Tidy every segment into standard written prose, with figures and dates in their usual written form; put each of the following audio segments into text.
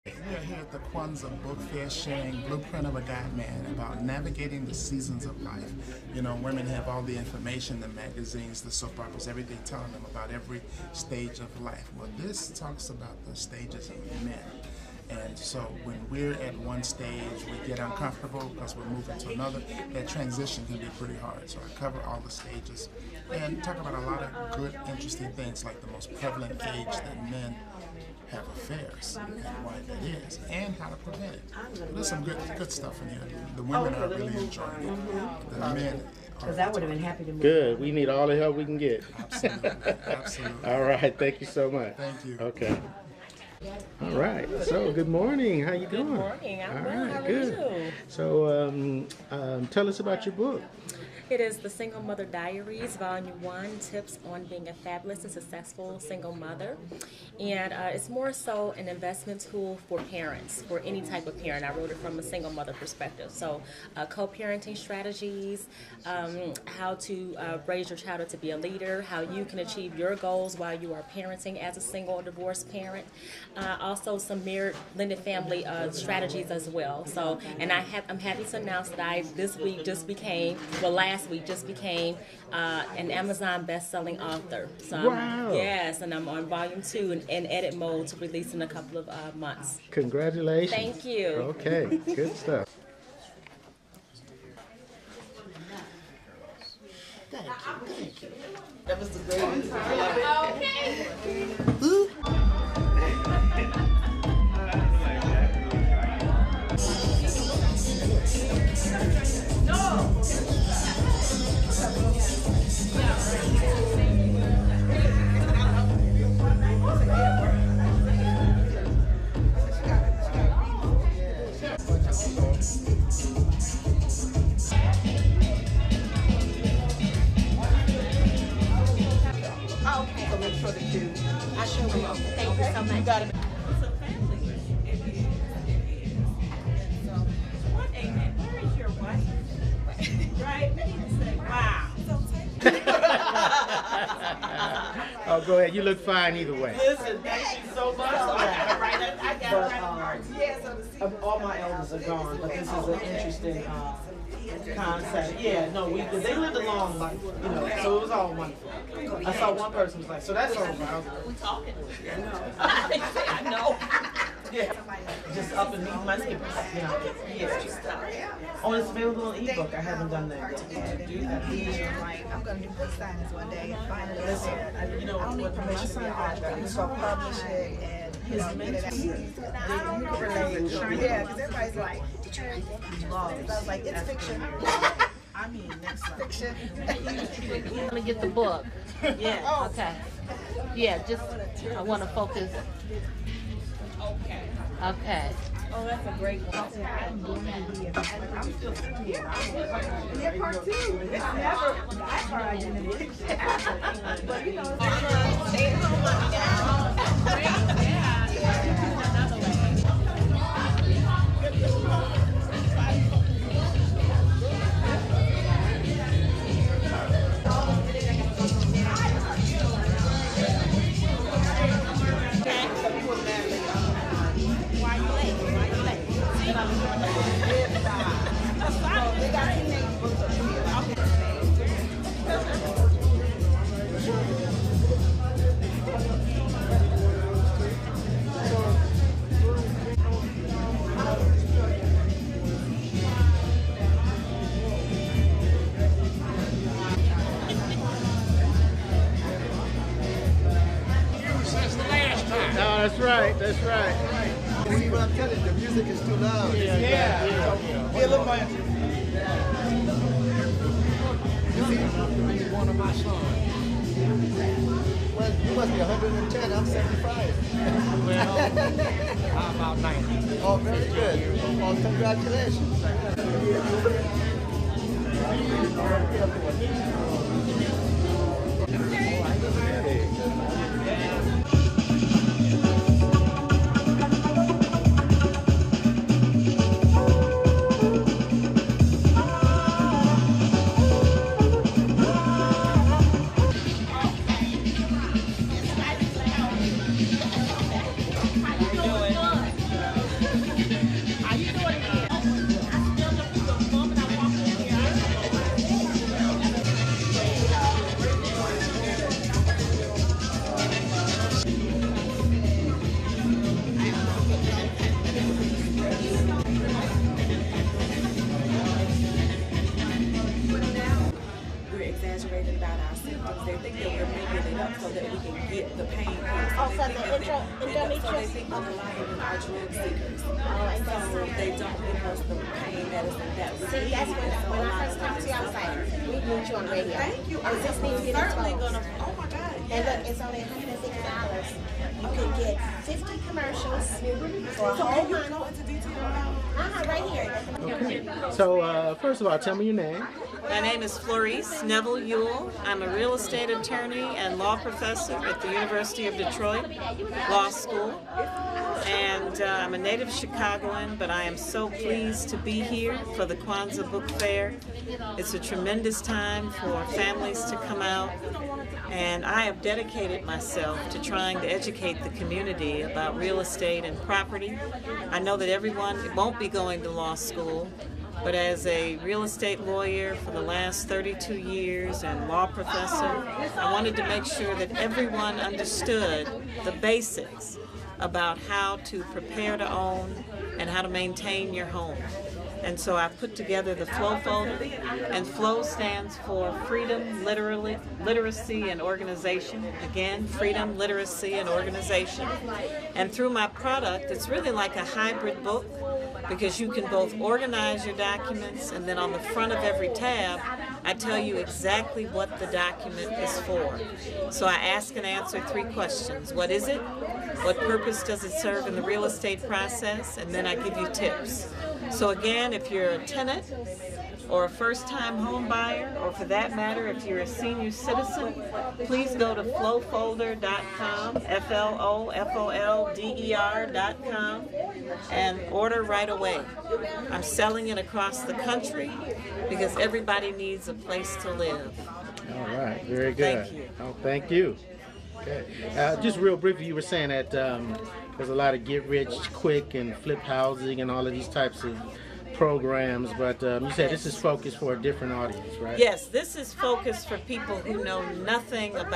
We are here at the Kwanzaa Book Fair sharing Blueprint of a Guide Man about navigating the seasons of life. You know, women have all the information, the magazines, the soap operas, everything telling them about every stage of life. Well, this talks about the stages of men. And so when we're at one stage, we get uncomfortable because we're moving to another. That transition can be pretty hard. So I cover all the stages and talk about a lot of good, interesting things like the most prevalent age that men have affairs and why that is, and how to prevent it. There's some good stuff in here. The women are really enjoying it. The men because I would have been happy to move. Good. We need all the help we can get. Absolutely. Absolutely. All right. Thank you so much. Thank you. Okay. All right. So, good morning. How you doing? Good morning. I'm well. Right, How are good. you? So, tell us about your book. It is the Single Mother Diaries, Volume 1, Tips on Being a Fabulous and Successful Single Mother. And it's more so an investment tool for parents, for any type of parent. I wrote it from a single mother perspective. So co-parenting strategies, how to raise your child to be a leader, how you can achieve your goals while you are parenting as a single or divorced parent. Also some married blended family strategies as well. So, and I'm happy to announce that last week just became an Amazon best-selling author. So Wow. Yes, and I'm on volume 2 in edit mode to release in a couple of months. Congratulations. Thank you. Okay. Good stuff. Thank you. That was the greatest. Okay. I sure will. Thank you so much. You got it. Where is your wife? Right? We need to say, wow. Oh, go ahead. You look fine either way. Listen, thank you so much. I got it. All my elders are gone, but this is an interesting concept. Yeah, no, they lived a long life, you know, so it was all wonderful. I saw one person was like, so that's over. I was like, we talking? I know. Yeah, just up and leave my skippers, you know. Yeah. Oh, it's available on ebook. I haven't done that yet. I'm going to do book signings one day and finally You know, I don't need permission to be an author. I'm just going to publish it and get it out. You can relate. Yeah, because everybody's like, I was like, it's fiction. I mean, next fiction. You want to get the book? Yeah. Okay. Yeah, just, I want to focus. Okay. Oh, that's a great one. I'm still sitting here. Yeah, part 2. It's never that's our identity. But you know, stay home. No, that's right. That's right. See what I'm telling you, the music is too loud. Yeah. Be a little more. One of my songs. Well, you must be 110. I'm 75. Well, I'm about 90. Oh, very good. Oh, congratulations. they think that a lot of them are drug seekers. So they don't give us the pain medicine that we need. That's when I first talked to you, I was like, we need you on the radio. Thank you. And this needs to get certainly exposed. gonna. Oh my God. And look, it's only $160. You can get 50 commercials for a whole month. Go into detail about Right here. Okay. So first of all, tell me your name. My name is Florice Neville Ewell. I'm a real estate attorney and law professor at the University of Detroit Law School. And I'm a native Chicagoan, but I am so pleased to be here for the Kwanzaa Book Fair. It's a tremendous time for families to come out, and I have dedicated myself to trying to educate the community about real estate and property. I know that everyone won't be going to law school, but as a real estate lawyer for the last 32 years and law professor, I wanted to make sure that everyone understood the basics about how to prepare to own and how to maintain your home. And so I put together the FLOW folder, and FLOW stands for Freedom, Literacy, and Organization. Again, Freedom, Literacy, and Organization. And through my product, it's really like a hybrid book, because you can both organize your documents, and then on the front of every tab, I tell you exactly what the document is for. So I ask and answer 3 questions. What is it? What purpose does it serve in the real estate process? And then I give you tips. So again, if you're a tenant or a first-time home buyer, or for that matter, if you're a senior citizen, please go to flowfolder.com, FLOFOLDER.com, and order right away. I'm selling it across the country because everybody needs a place to live. All right, very good. Thank you. Oh, thank you. Okay. Just real briefly, you were saying that there's a lot of get-rich-quick and flip housing and all of these types of programs, but you said this is focused for a different audience, right? Yes, this is focused for people who know nothing at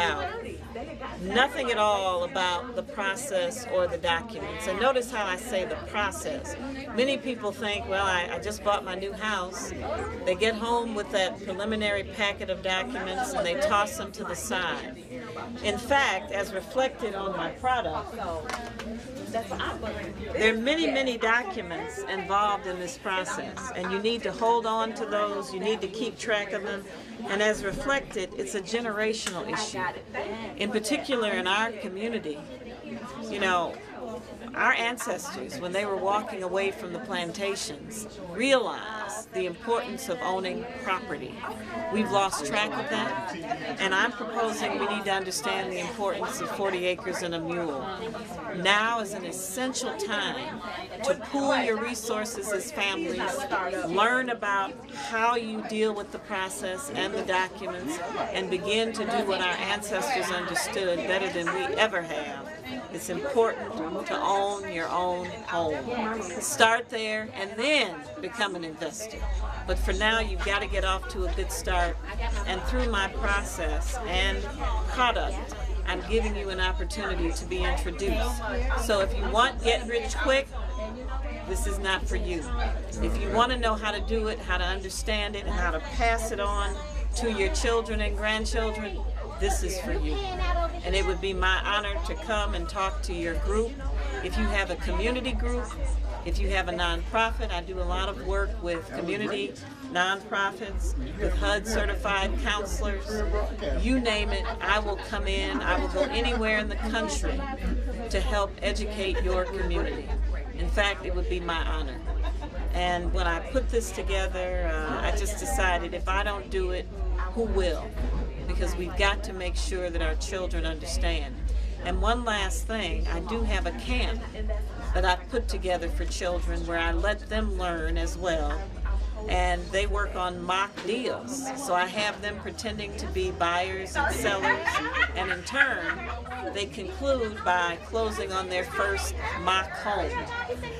all about the process or the documents. And notice how I say the process. Many people think, well, I just bought my new house. They get home with that preliminary packet of documents and they toss them to the side. In fact, as reflected on my product, there are many, many documents involved in this process, and you need to hold on to those, you need to keep track of them, and as reflected, it's a generational issue. In particular, in our community, you know, our ancestors, when they were walking away from the plantations, realized the importance of owning property. We've lost track of that, and I'm proposing we need to understand the importance of 40 acres and a mule. Now is an essential time to pool your resources as families, learn about how you deal with the process and the documents, and begin to do what our ancestors understood better than we ever have. It's important to own your own home. Start there and then become an investor. But for now, you've got to get off to a good start. And through my process and product, I'm giving you an opportunity to be introduced. So if you want Get Rich Quick, this is not for you. If you want to know how to do it, how to understand it, and how to pass it on to your children and grandchildren, this is for you. And it would be my honor to come and talk to your group. If you have a community group, if you have a nonprofit, I do a lot of work with community nonprofits, with HUD certified counselors, you name it, I will come in, I will go anywhere in the country to help educate your community. In fact, it would be my honor. And when I put this together, I just decided if I don't do it, who will? Because we've got to make sure that our children understand. And one last thing, I do have a camp that I've put together for children where I let them learn as well. And they work on mock deals. So I have them pretending to be buyers and sellers, and in turn, they conclude by closing on their first mock home.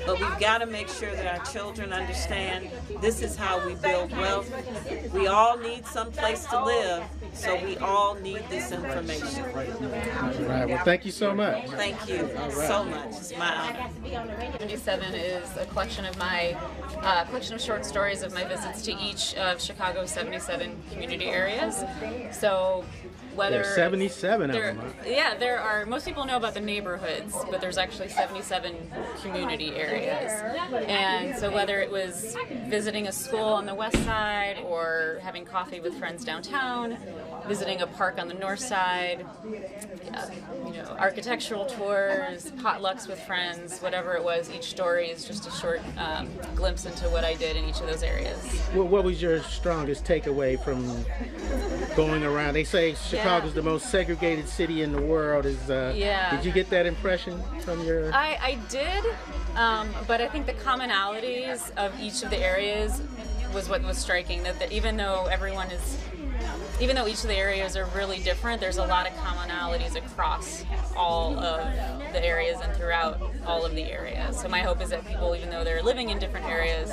But we've got to make sure that our children understand this is how we build wealth. We all need some place to live, so we all need this information. All right, well, thank you so much. Thank you so much. It's my honor. 77 is a collection of my collection of short stories of my visits to each of Chicago's 77 community areas. So whether There's 77 of them. Huh? Yeah, there are. Most people know about the neighborhoods, but there's actually 77 community areas. And so whether it was visiting a school on the west side or having coffee with friends downtown, visiting a park on the north side, architectural tours, potlucks with friends, whatever it was, each story is just a short glimpse into what I did in each of those areas. Well, what was your strongest takeaway from going around? They say Chicago's the most segregated city in the world. Did you get that impression from your... I did, but I think the commonalities of each of the areas was what was striking, that even though each of the areas are really different, there's a lot of commonalities across all of the areas and throughout all of the areas. So my hope is that people, even though they're living in different areas,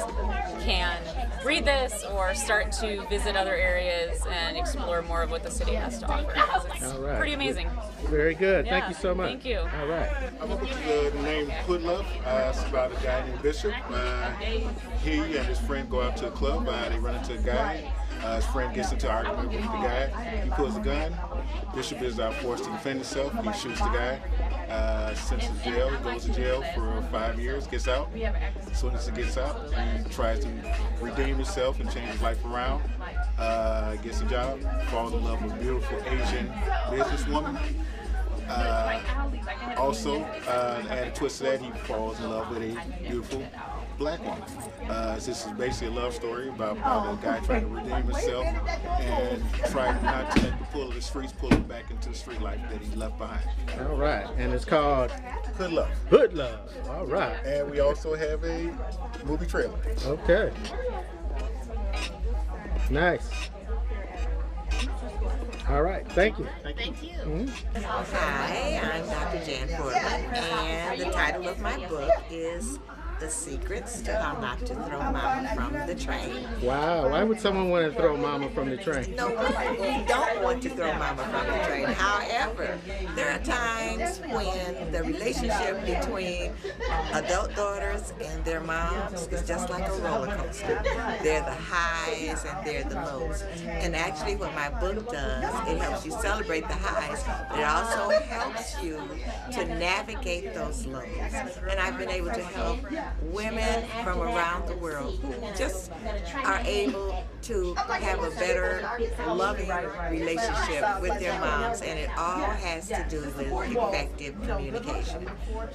can read this or start to visit other areas and explore more of what the city has to offer. It's pretty amazing. Very good. Yeah, thank you so much. Thank you. All right. I'm going to name Put Love. It's about a guy named Bishop. He and his friend go out to a club. They run into a guy. His friend gets into an argument with the guy. He pulls a gun. Bishop is forced to defend himself. He shoots the guy. Sent to jail. Goes to jail for 5 years. Gets out. As soon as he gets out, he tries to redeem himself and change his life around. Gets a job. Falls in love with a beautiful Asian businesswoman. Also, added twist to that, he falls in love with a beautiful black woman. This is basically a love story about a guy trying to redeem himself and trying not to let the pull of the streets pull him back into the street life that he left behind. All right, and it's called Good Love. Good Love. All right. And we also have a movie trailer. Okay. Nice. All right, thank you. Thank you. Mm-hmm. Hi, I'm Dr. Jan Portland, and the title of my book is The Secrets to How Not to Throw Mama from the Train. Wow, why would someone want to throw Mama from the train? No, we don't want to throw Mama from the train. However, there are times when the relationship between adult daughters and their moms is just like a roller coaster. They're the highs and they're the lows. And actually what my book does, it helps you celebrate the highs, but it also helps you to navigate those lows. And I've been able to help women from around the world who just are able to have a better, loving relationship with their moms, and it all has to do with effective communication.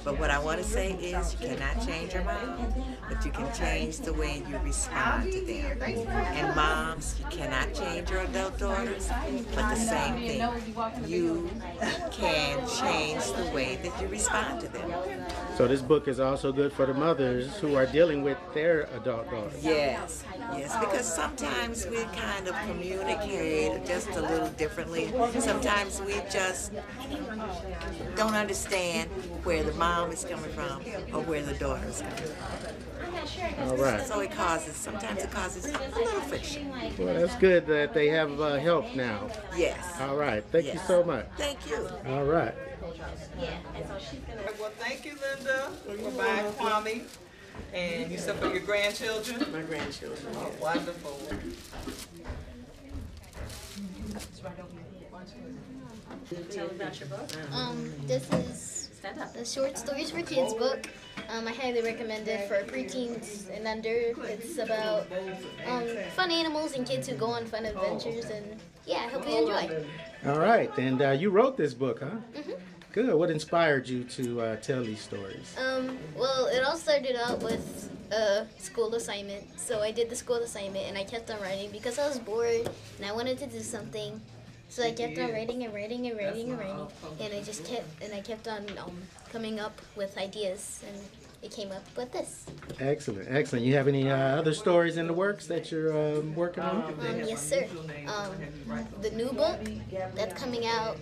But what I want to say is you cannot change your mom, but you can change the way you respond to them. And moms, you cannot change your adult daughters, but the same thing. You can change the way that you respond to them. So this book is also good for the mothers who are dealing with their adult daughters. Yes, yes, because sometimes we kind of communicate just a little differently. Sometimes we just don't understand where the mom is coming from or where the daughter is coming from. All right. So sometimes it causes a little friction. Well, that's good that they have help now. Yes. All right. Thank you so much. Thank you. All right. Well, thank you, Linda, for buying Kwame. And you said for your grandchildren? My grandchildren. Oh, wonderful. Tell about your book. This is the Short Stories for Kids book. I highly recommend it for preteens and under. It's about fun animals and kids who go on fun adventures, and yeah, I hope you enjoy. All right, and you wrote this book, huh? Mm-hmm. Good. What inspired you to tell these stories? Well, it all started out with a school assignment. So I did the school assignment, and I kept on writing because I was bored and I wanted to do something. So I kept on writing and writing and writing and writing, and I kept on coming up with ideas, and it came up with this. Excellent, excellent. You have any other stories in the works that you're working on? Yes, sir. The new book that's coming out,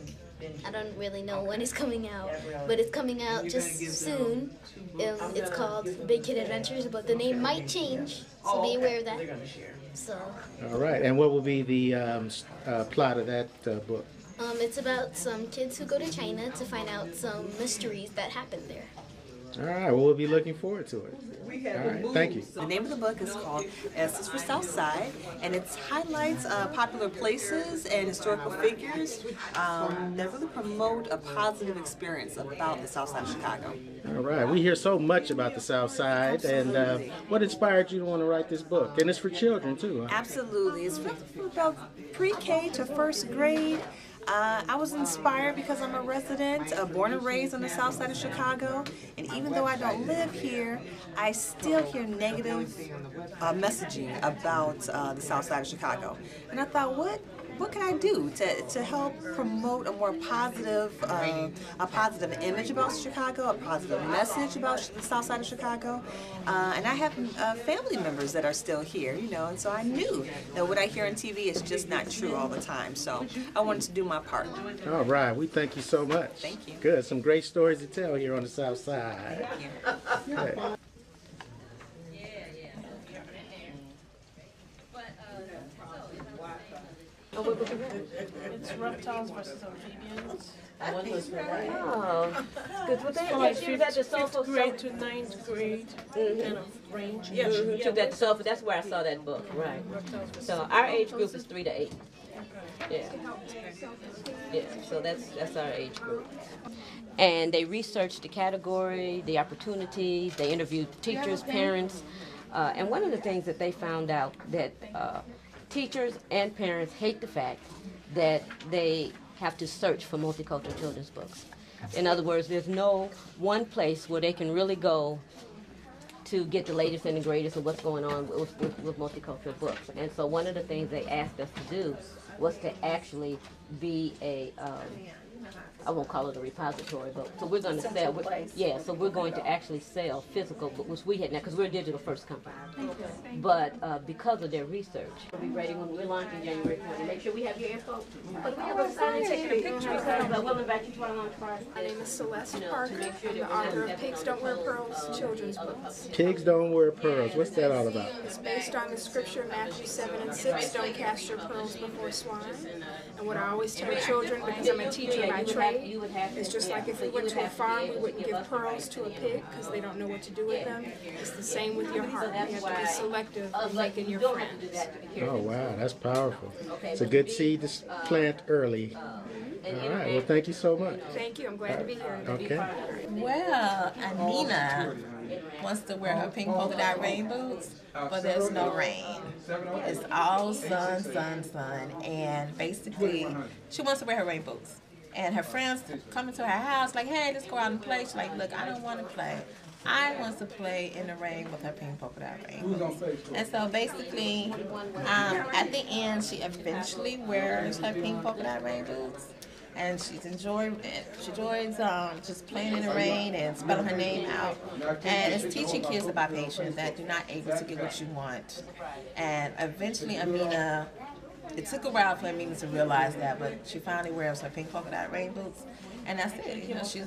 I don't really know when it's coming out, but it's coming out just soon. It's called Big Kid Adventures, but the name might change, so be aware of that. So. All right, and what will be the plot of that book? It's about some kids who go to China to find out some mysteries that happened there. All right, well, we'll be looking forward to it. All right, thank you. The name of the book is called S is for Southside, and it highlights popular places and historical figures that really promote a positive experience about the South Side of Chicago. All right, we hear so much about the South Side, and what inspired you to want to write this book? And it's for children too, huh? Absolutely. It's about pre-K to first grade. I was inspired because I'm a resident, born and raised on the South Side of Chicago, and even though I don't live here, I still hear negative messaging about the South Side of Chicago. And I thought, what can I do to help promote a more positive image about Chicago, a positive message about the South Side of Chicago? And I have family members that are still here, you know, and so I knew that what I hear on TV is just not true all the time. So I wanted to do my part. All right, we thank you so much. Thank you. Good, some great stories to tell here on the South Side. Thank you. Okay. It's reptiles versus amphibians. Oh, good. Well, Fifth grade to 9th grade kind of range. Yes, took that Soulful. That's where I saw that book. Right. So our age group is 3 to 8. Yeah. Yeah. So that's our age group. And they researched the category, the opportunities. They interviewed teachers, parents, and one of the things that they found out that teachers and parents hate the fact that they have to search for multicultural children's books. In other words, there's no one place where they can really go to get the latest and the greatest of what's going on with multicultural books. And so one of the things they asked us to do was to actually be a, I won't call it a repository, but so we're going to sell, so we're going to actually sell physical books, which we had now, because we're a digital first company. But because of their research, we'll be ready when we're launching January 20. Make sure we have your info. But we have a sign taking a picture because we'll invite you to our launch party. My name is Celeste Parker. I'm the author of Pigs Don't Wear Pearls children's books. Pigs Don't Wear Pearls. What's that all about? It's based on the scripture Matthew 7:6, don't cast your pearls before swine. And what I always tell children, because I'm a teacher by trade, it's just like if we went to a farm, we wouldn't give pearls to a pig because they don't know what to do with them. It's the same with your heart. You have to be selective in making your friends. Oh, wow, that's powerful. It's a good seed to plant early. All right, well, thank you so much. Thank you. I'm glad to be here. Okay. Well, Anina wants to wear her pink polka dot rain boots, but there's no rain. It's all sun, sun, sun, and basically she wants to wear her rain boots. And her friends come into her house like, hey, let's go out and play. She's like, look, I don't want to play. I want to play in the rain with her pink polka dot rain boots. And so basically, at the end, she eventually wears her pink polka dot rain boots. And she's enjoying it. She enjoys just playing in the rain and spelling her name out. And it's teaching kids about patience, that you're not able to get what you want. And eventually, Amina, it took a while for Amina to realize that, but she finally wears her pink polka dot rain boots. And that's it. You know, she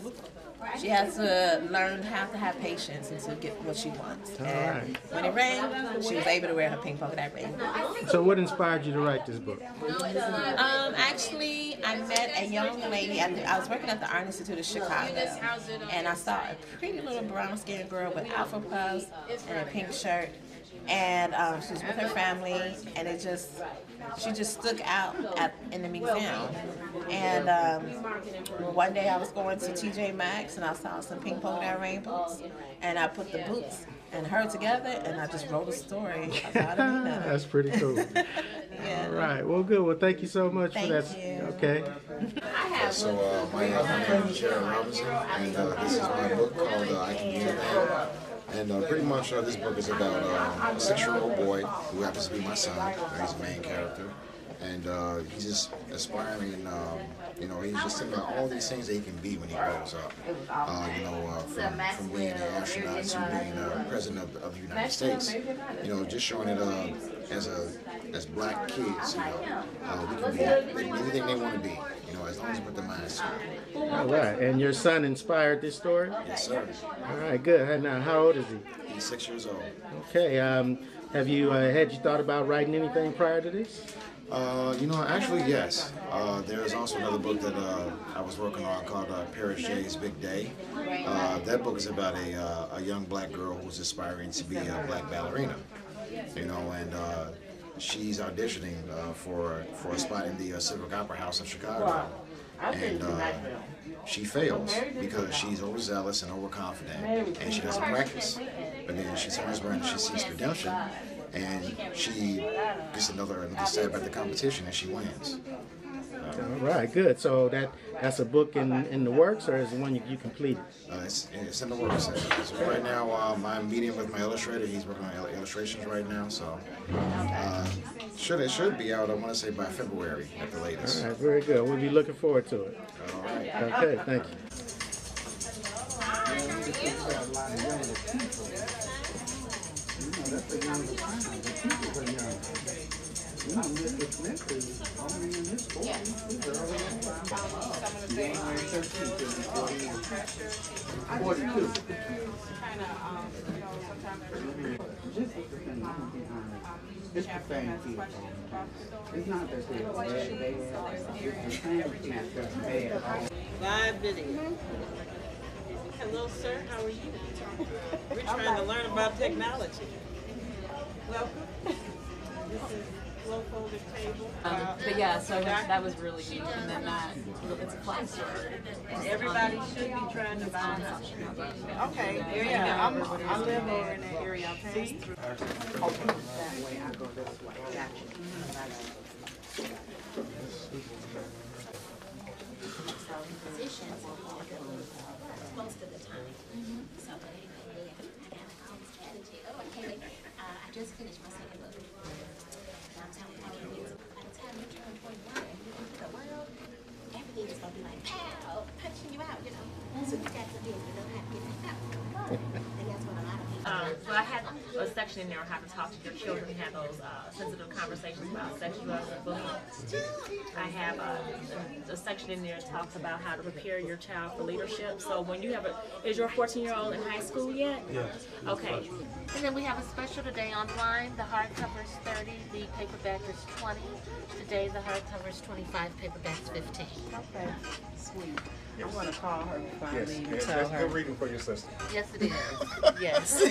has to learn how to have patience and to get what she wants. And when it rained, she was able to wear her pink polka dot rain boots. So what inspired you to write this book? Actually, I met a young lady. I was working at the Art Institute of Chicago, and I saw a pretty little brown-skinned girl with alpha puffs and a pink shirt. And she was with her family, and she just stuck out in the museum. And one day I was going to TJ Maxx, and I saw some pink polka dot rain boots, and I put the boots and her together, and I just wrote a story about Amina. That's pretty cool. Yeah. All right, well, good. Well, thank you so much for that. Thank you. Okay. So my name is Jared Robinson, and this is my book called I Can Be Your And pretty much this book is about a 6-year-old boy who happens to be my son. He's the main character. And he's just aspiring, you know, he's just thinking about all these things that he can be when he grows up. You know, from being an astronaut to being president of the United States. You know, just showing it as black kids, you know, we can be anything they want to be, you know, as long as we put the minds to it. All right, and your son inspired this story? Yes, sir. All right, good. And now, how old is he? He's 6 years old. Okay, have you had you thought about writing anything prior to this? You know, actually, yes. There's also another book that I was working on called Paris J's Big Day. That book is about a young black girl who's aspiring to be a black ballerina. You know, and she's auditioning for a spot in the Civic Opera House of Chicago. And she fails because she's overzealous and overconfident, and she doesn't practice. But then she turns around and she sees redemption, and she gets another step at the competition, and she wins. All right, good. So that's a book in the works, or is it one you completed? It's in the works. So right now, I'm meeting with my illustrator. He's working on illustrations right now, so it should be out, I want to say, by February at the latest. All right, very good. We'll be looking forward to it. All right. Okay, thank you. It's the same kid. It's not that they're bad, it's the same kid that's bad. Live video. Hello, sir. How are you? We're trying to learn about technology. Welcome. This is low folded table. But yeah, so that was really neat. And then it's a class. Everybody should be trying to buy it. Okay, yeah, I live over in that area. See? That way I go this way. Positions most of the time. So anyway, I have a always attitude. Oh, okay, I just finished my second book. And I'm telling you, by the time you turn 21 and you into the world, everything is gonna be like pow, punching you out, you know. So you got to be able to know how to get it out. And that's what a lot of people. So I had a section in there on how to talk to your children, have those sensitive conversations about sexuality and bullying. I have a section in there that talks about how to prepare your child for leadership. So when you have is your 14-year-old in high school yet? Yes. Okay. And then we have a special today online. The hardcover is 30, the paperback is 20. Today the hardcover is 25, paperback's 15. Okay, sweet. I'm going to call her finally and Yes, tell that's her. good reading for your sister. Yes, it is. Yes.